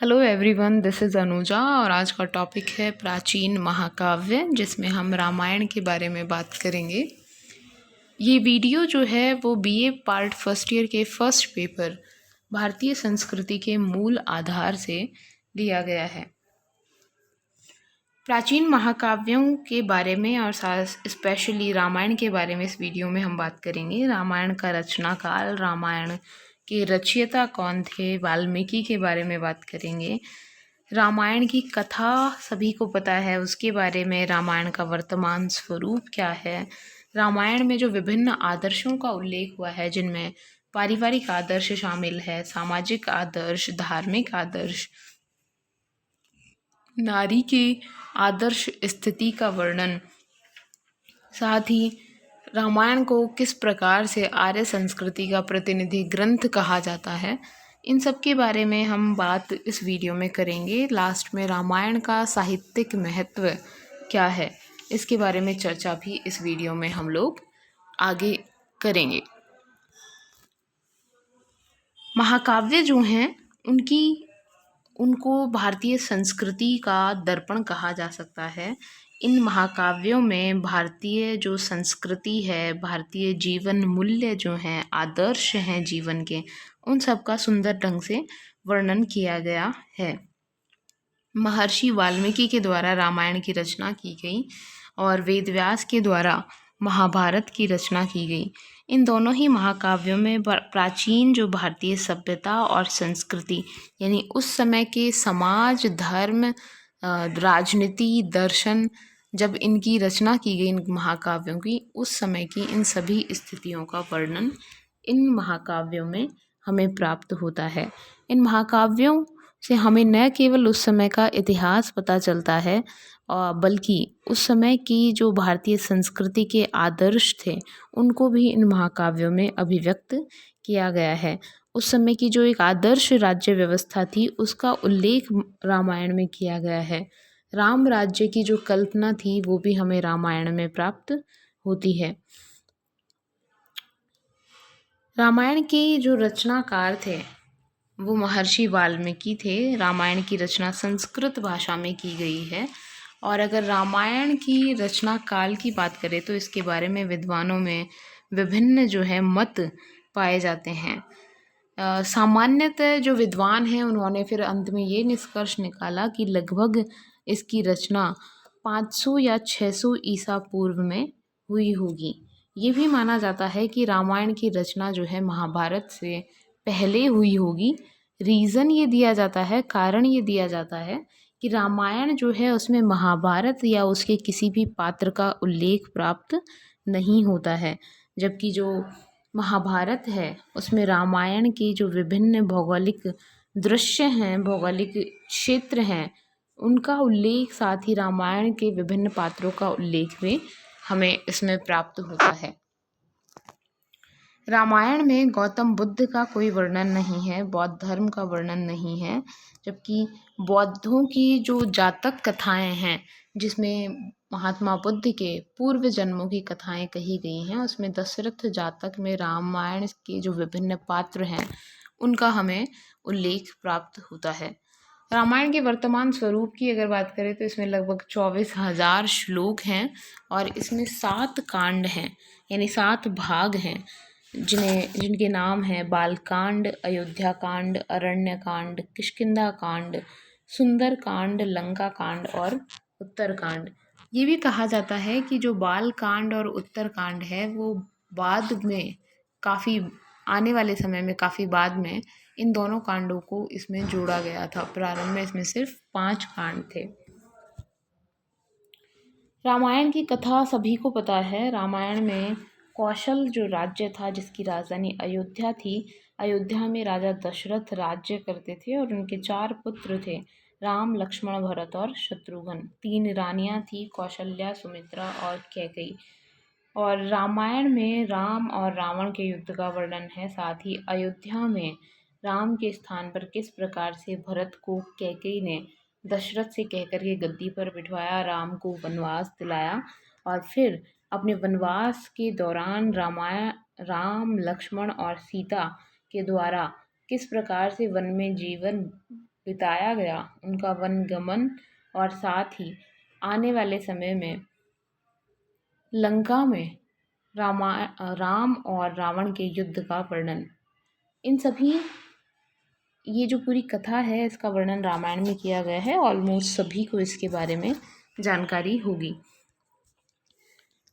Hello everyone, this is Anuja और आज का टॉपिक है प्राचीन महाकाव्य, जिसमें हम रामायण के बारे में बात करेंगे। ये वीडियो जो है वो बीए पार्ट फर्स्ट ईयर के फर्स्ट पेपर भारतीय संस्कृति के मूल आधार से लिया गया है। प्राचीन महाकाव्यों के बारे में और स्पेशली रामायण के बारे में इस वीडियो में हम बात करेंगे। रामायण का रचना काल, रामायण के रचयिता कौन थे, वाल्मीकि के बारे में बात करेंगे। रामायण की कथा सभी को पता है, उसके बारे में, रामायण का वर्तमान स्वरूप क्या है, रामायण में जो विभिन्न आदर्शों का उल्लेख हुआ है जिनमें पारिवारिक आदर्श शामिल है, सामाजिक आदर्श, धार्मिक आदर्श, नारी के आदर्श स्थिति का वर्णन, साथ ही रामायण को किस प्रकार से आर्य संस्कृति का प्रतिनिधि ग्रंथ कहा जाता है, इन सब के बारे में हम बात इस वीडियो में करेंगे। लास्ट में रामायण का साहित्यिक महत्व क्या है, इसके बारे में चर्चा भी इस वीडियो में हम लोग आगे करेंगे। महाकाव्य जो हैं उनको भारतीय संस्कृति का दर्पण कहा जा सकता है। इन महाकाव्यों में भारतीय जो संस्कृति है, भारतीय जीवन मूल्य जो हैं, आदर्श हैं जीवन के, उन सब का सुंदर ढंग से वर्णन किया गया है। महर्षि वाल्मीकि के द्वारा रामायण की रचना की गई और वेदव्यास के द्वारा महाभारत की रचना की गई। इन दोनों ही महाकाव्यों में प्राचीन जो भारतीय सभ्यता और संस्कृति, यानी उस समय के समाज, धर्म, राजनीति, दर्शन, जब इनकी रचना की गई इन महाकाव्यों की, उस समय की इन सभी स्थितियों का वर्णन इन महाकाव्यों में हमें प्राप्त होता है। इन महाकाव्यों से हमें न केवल उस समय का इतिहास पता चलता है, बल्कि उस समय की जो भारतीय संस्कृति के आदर्श थे उनको भी इन महाकाव्यों में अभिव्यक्त किया गया है। उस समय की जो एक आदर्श राज्य व्यवस्था थी उसका उल्लेख रामायण में किया गया है। राम राज्य की जो कल्पना थी वो भी हमें रामायण में प्राप्त होती है। रामायण के जो रचनाकार थे वो महर्षि वाल्मीकि थे। रामायण की रचना संस्कृत भाषा में की गई है। और अगर रामायण की रचना काल की बात करें तो इसके बारे में विद्वानों में विभिन्न जो है मत पाए जाते हैं। सामान्यतः जो विद्वान हैं उन्होंने फिर अंत में ये निष्कर्ष निकाला कि लगभग इसकी रचना 500 या 600 ईसा पूर्व में हुई होगी। ये भी माना जाता है कि रामायण की रचना जो है महाभारत से पहले हुई होगी। रीज़न ये दिया जाता है, कारण ये दिया जाता है कि रामायण जो है उसमें महाभारत या उसके किसी भी पात्र का उल्लेख प्राप्त नहीं होता है, जबकि जो महाभारत है उसमें रामायण के जो विभिन्न भौगोलिक दृश्य हैं, भौगोलिक क्षेत्र हैं, उनका उल्लेख, साथ ही रामायण के विभिन्न पात्रों का उल्लेख भी हमें इसमें प्राप्त होता है। रामायण में गौतम बुद्ध का कोई वर्णन नहीं है, बौद्ध धर्म का वर्णन नहीं है, जबकि बौद्धों की जो जातक कथाएं हैं जिसमें महात्मा बुद्ध के पूर्व जन्मों की कथाएं कही गई हैं, उसमें दशरथ जातक में रामायण के जो विभिन्न पात्र हैं उनका हमें उल्लेख प्राप्त होता है। रामायण के वर्तमान स्वरूप की अगर बात करें तो इसमें लगभग 24,000 श्लोक हैं और इसमें 7 कांड हैं, यानी 7 भाग हैं, जिनके नाम हैं बालकांड, अयोध्या कांड, अरण्य कांड, किष्किंधा कांड, सुंदर कांड, लंका कांड और उत्तर कांड। ये भी कहा जाता है कि जो बाल कांड और उत्तर कांड है वो बाद में, काफ़ी आने वाले समय में, काफ़ी बाद में इन दोनों कांडों को इसमें जोड़ा गया था। प्रारंभ में इसमें सिर्फ 5 कांड थे। रामायण की कथा सभी को पता है। रामायण में कौशल जो राज्य था जिसकी राजधानी अयोध्या थी, अयोध्या में राजा दशरथ राज्य करते थे और उनके 4 पुत्र थे, राम, लक्ष्मण, भरत और शत्रुघ्न। 3 रानियां थी, कौशल्या, सुमित्रा और कैकेयी। और रामायण में राम और रावण के युद्ध का वर्णन है। साथ ही अयोध्या में राम के स्थान पर किस प्रकार से भरत को कैकेयी ने दशरथ से कहकर के गद्दी पर बिठवाया, राम को वनवास दिलाया और फिर अपने वनवास के दौरान राम, लक्ष्मण और सीता के द्वारा किस प्रकार से वन में जीवन बिताया गया, उनका वनगमन और साथ ही आने वाले समय में लंका में राम और रावण के युद्ध का वर्णन, इन सभी, ये जो पूरी कथा है इसका वर्णन रामायण में किया गया है। ऑलमोस्ट सभी को इसके बारे में जानकारी होगी।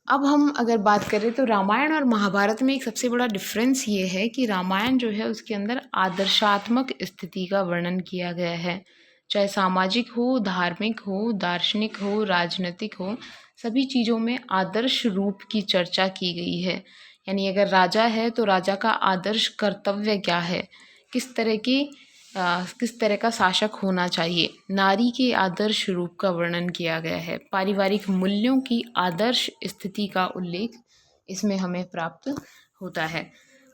अब हम अगर बात करें तो रामायण और महाभारत में एक सबसे बड़ा डिफरेंस ये है कि रामायण जो है उसके अंदर आदर्शात्मक स्थिति का वर्णन किया गया है, चाहे सामाजिक हो, धार्मिक हो, दार्शनिक हो, राजनीतिक हो, सभी चीज़ों में आदर्श रूप की चर्चा की गई है। यानी अगर राजा है तो राजा का आदर्श कर्तव्य क्या है, किस तरह की किस तरह का शासक होना चाहिए, नारी के आदर्श रूप का वर्णन किया गया है, पारिवारिक मूल्यों की आदर्श स्थिति का उल्लेख इसमें हमें प्राप्त होता है।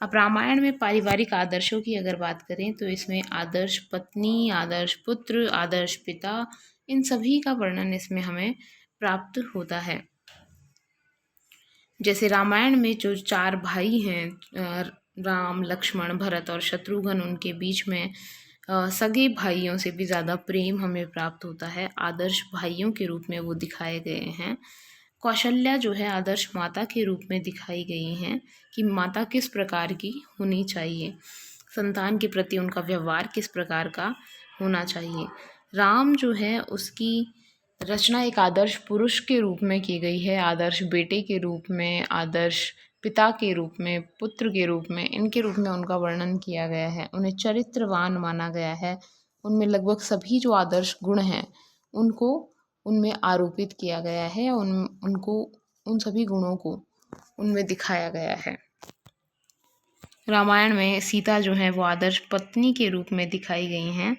अब रामायण में पारिवारिक आदर्शों की अगर बात करें तो इसमें आदर्श पत्नी, आदर्श पुत्र, आदर्श पिता, इन सभी का वर्णन इसमें हमें प्राप्त होता है। जैसे रामायण में जो 4 भाई हैं, राम, लक्ष्मण, भरत और शत्रुघ्न, उनके बीच में सगे भाइयों से भी ज़्यादा प्रेम हमें प्राप्त होता है, आदर्श भाइयों के रूप में वो दिखाए गए हैं। कौशल्या जो है आदर्श माता के रूप में दिखाई गई हैं कि माता किस प्रकार की होनी चाहिए, संतान के प्रति उनका व्यवहार किस प्रकार का होना चाहिए। राम जो है उसकी रचना एक आदर्श पुरुष के रूप में की गई है, आदर्श बेटे के रूप में, आदर्श पिता के रूप में, पुत्र के रूप में, इनके रूप में उनका वर्णन किया गया है। उन्हें चरित्रवान माना गया है, उनमें लगभग सभी जो आदर्श गुण हैं उनको उनमें आरोपित किया गया है, उनको उन सभी गुणों को उनमें दिखाया गया है। रामायण में सीता जो है वो आदर्श पत्नी के रूप में दिखाई गई हैं।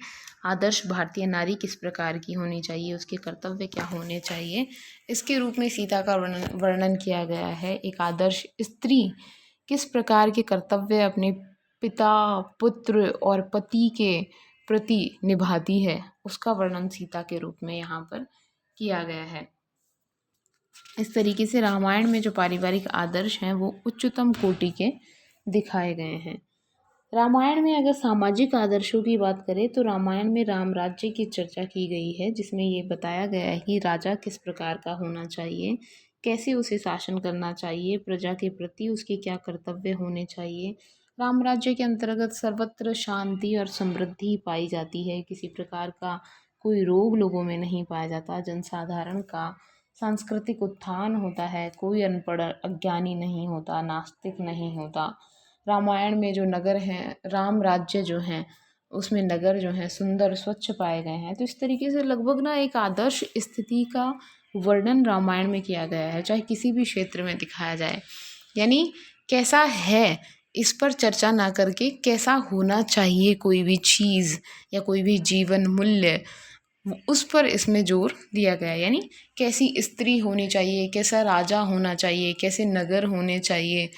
आदर्श भारतीय नारी किस प्रकार की होनी चाहिए, उसके कर्तव्य क्या होने चाहिए, इसके रूप में सीता का वर्णन किया गया है। एक आदर्श स्त्री किस प्रकार के कर्तव्य अपने पिता, पुत्र और पति के प्रति निभाती है, उसका वर्णन सीता के रूप में यहाँ पर किया गया है। इस तरीके से रामायण में जो पारिवारिक आदर्श हैं वो उच्चतम कोटि के दिखाए गए हैं। रामायण में अगर सामाजिक आदर्शों की बात करें तो रामायण में राम राज्य की चर्चा की गई है, जिसमें ये बताया गया है कि राजा किस प्रकार का होना चाहिए, कैसे उसे शासन करना चाहिए, प्रजा के प्रति उसके क्या कर्तव्य होने चाहिए। राम राज्य के अंतर्गत सर्वत्र शांति और समृद्धि पाई जाती है, किसी प्रकार का कोई रोग लोगों में नहीं पाया जाता, जनसाधारण का सांस्कृतिक उत्थान होता है, कोई अनपढ़ अज्ञानी नहीं होता, नास्तिक नहीं होता। रामायण में जो नगर हैं, राम राज्य जो हैं उसमें नगर जो हैं सुंदर स्वच्छ पाए गए हैं। तो इस तरीके से लगभग ना एक आदर्श स्थिति का वर्णन रामायण में किया गया है, चाहे किसी भी क्षेत्र में दिखाया जाए। यानी कैसा है इस पर चर्चा ना करके कैसा होना चाहिए कोई भी चीज़ या कोई भी जीवन मूल्य, उस पर इसमें जोर दिया गया है। यानी कैसी स्त्री होनी चाहिए, कैसा राजा होना चाहिए, कैसे नगर होने चाहिए,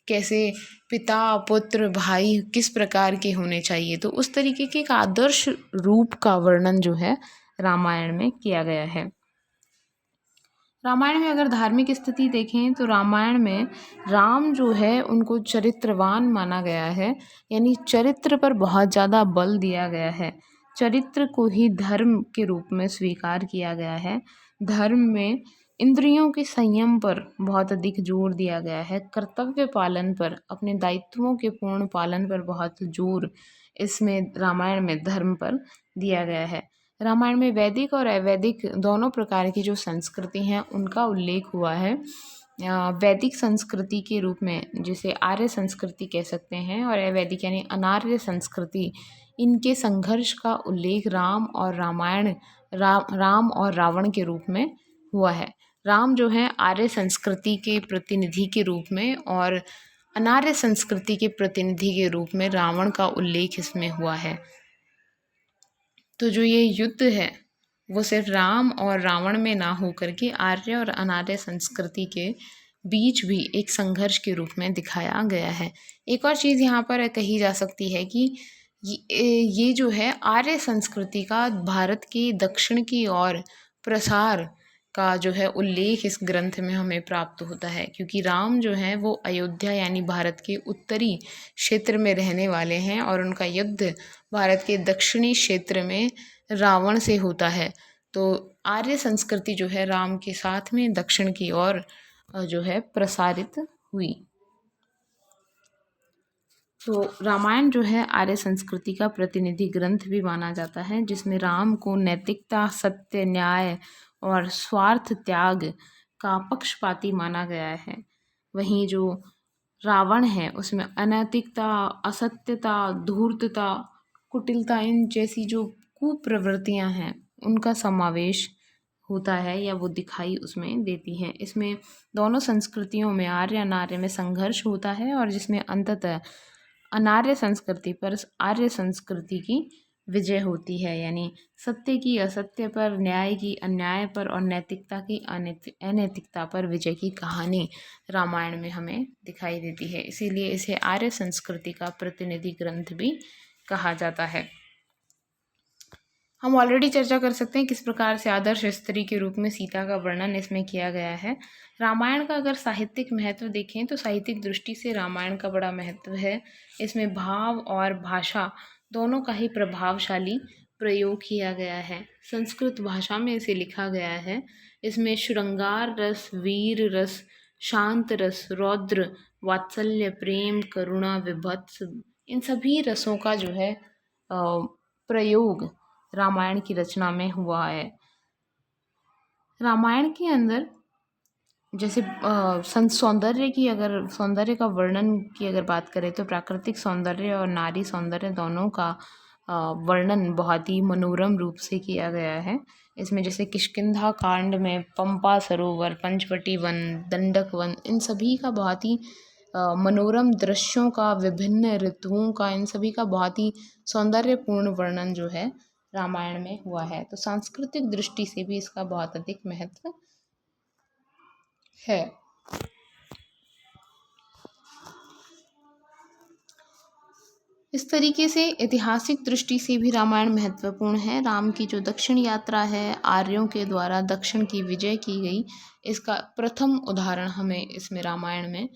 कैसे पिता, पुत्र, भाई किस प्रकार के होने चाहिए। तो उस तरीके के एक आदर्श रूप का वर्णन जो है रामायण में किया गया है। रामायण में अगर धार्मिक स्थिति देखें तो रामायण में राम जो है उनको चरित्रवान माना गया है, यानी चरित्र पर बहुत ज़्यादा बल दिया गया है, चरित्र को ही धर्म के रूप में स्वीकार किया गया है। धर्म में इंद्रियों के संयम पर बहुत अधिक जोर दिया गया है, कर्तव्य पालन पर, अपने दायित्वों के पूर्ण पालन पर बहुत जोर इसमें रामायण में धर्म पर दिया गया है। रामायण में वैदिक और अवैदिक दोनों प्रकार की जो संस्कृति हैं उनका उल्लेख हुआ है। वैदिक संस्कृति के रूप में जिसे आर्य संस्कृति कह सकते हैं, और अवैदिक यानी अनार्य संस्कृति, इनके संघर्ष का उल्लेख राम और रावण के रूप में हुआ है। राम जो है आर्य संस्कृति के प्रतिनिधि के रूप में और अनार्य संस्कृति के प्रतिनिधि के रूप में रावण का उल्लेख इसमें हुआ है। तो जो ये युद्ध है वो सिर्फ राम और रावण में ना होकर के आर्य और अनार्य संस्कृति के बीच भी एक संघर्ष के रूप में दिखाया गया है। एक और चीज़ यहाँ पर कही जा सकती है कि ये जो है आर्य संस्कृति का भारत के दक्षिण की ओर प्रसार का जो है उल्लेख इस ग्रंथ में हमें प्राप्त होता है, क्योंकि राम जो हैं वो अयोध्या यानी भारत के उत्तरी क्षेत्र में रहने वाले हैं और उनका युद्ध भारत के दक्षिणी क्षेत्र में रावण से होता है। तो आर्य संस्कृति जो है राम के साथ में दक्षिण की ओर जो है प्रसारित हुई। तो रामायण जो है आर्य संस्कृति का प्रतिनिधि ग्रंथ भी माना जाता है, जिसमें राम को नैतिकता, सत्य, न्याय और स्वार्थ त्याग का पक्षपाती माना गया है। वहीं जो रावण है उसमें अनैतिकता, असत्यता, धूर्तता, कुटिलता इन जैसी जो कुप्रवृत्तियां हैं उनका समावेश होता है या वो दिखाई उसमें देती हैं। इसमें दोनों संस्कृतियों में आर्य अनार्य में संघर्ष होता है और जिसमें अंततः अनार्य संस्कृति पर आर्य संस्कृति की विजय होती है, यानी सत्य की असत्य पर, न्याय की अन्याय पर और नैतिकता की अनैतिकता पर विजय की कहानी रामायण में हमें दिखाई देती है। इसीलिए इसे आर्य संस्कृति का प्रतिनिधि ग्रंथ भी कहा जाता है। हम ऑलरेडी चर्चा कर सकते हैं किस प्रकार से आदर्श स्त्री के रूप में सीता का वर्णन इसमें किया गया है। रामायण का अगर साहित्यिक महत्व देखें तो साहित्यिक दृष्टि से रामायण का बड़ा महत्व है। इसमें भाव और भाषा दोनों का ही प्रभावशाली प्रयोग किया गया है। संस्कृत भाषा में इसे लिखा गया है। इसमें श्रृंगार रस, वीर रस, शांत रस, रौद्र, वात्सल्य, प्रेम, करुणा, विभत्स इन सभी रसों का जो है प्रयोग रामायण की रचना में हुआ है। रामायण के अंदर जैसे सौंदर्य का वर्णन की अगर बात करें तो प्राकृतिक सौंदर्य और नारी सौंदर्य दोनों का वर्णन बहुत ही मनोरम रूप से किया गया है। इसमें जैसे किष्किंधा कांड में पंपा सरोवर, पंचवटी वन, दंडक वन इन सभी का बहुत ही मनोरम दृश्यों का, विभिन्न ऋतुओं का, इन सभी का बहुत ही सौंदर्यपूर्ण वर्णन जो है रामायण में हुआ है। तो सांस्कृतिक दृष्टि से भी इसका बहुत अधिक महत्व है। इस तरीके से ऐतिहासिक दृष्टि से भी रामायण महत्वपूर्ण है। राम की जो दक्षिण यात्रा है, आर्यों के द्वारा दक्षिण की विजय की गई, इसका प्रथम उदाहरण हमें इसमें रामायण में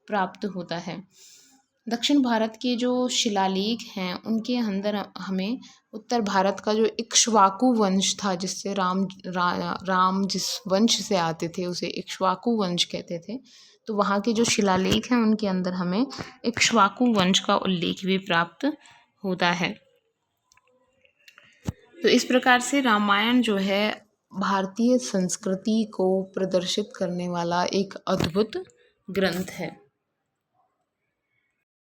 प्राप्त होता है। दक्षिण भारत के जो शिलालेख हैं उनके अंदर हमें उत्तर भारत का जो इक्ष्वाकु वंश था, जिससे राम जिस वंश से आते थे उसे इक्ष्वाकु वंश कहते थे, तो वहाँ के जो शिलालेख हैं उनके अंदर हमें इक्ष्वाकु वंश का उल्लेख भी प्राप्त होता है। तो इस प्रकार से रामायण जो है भारतीय संस्कृति को प्रदर्शित करने वाला एक अद्भुत ग्रंथ है।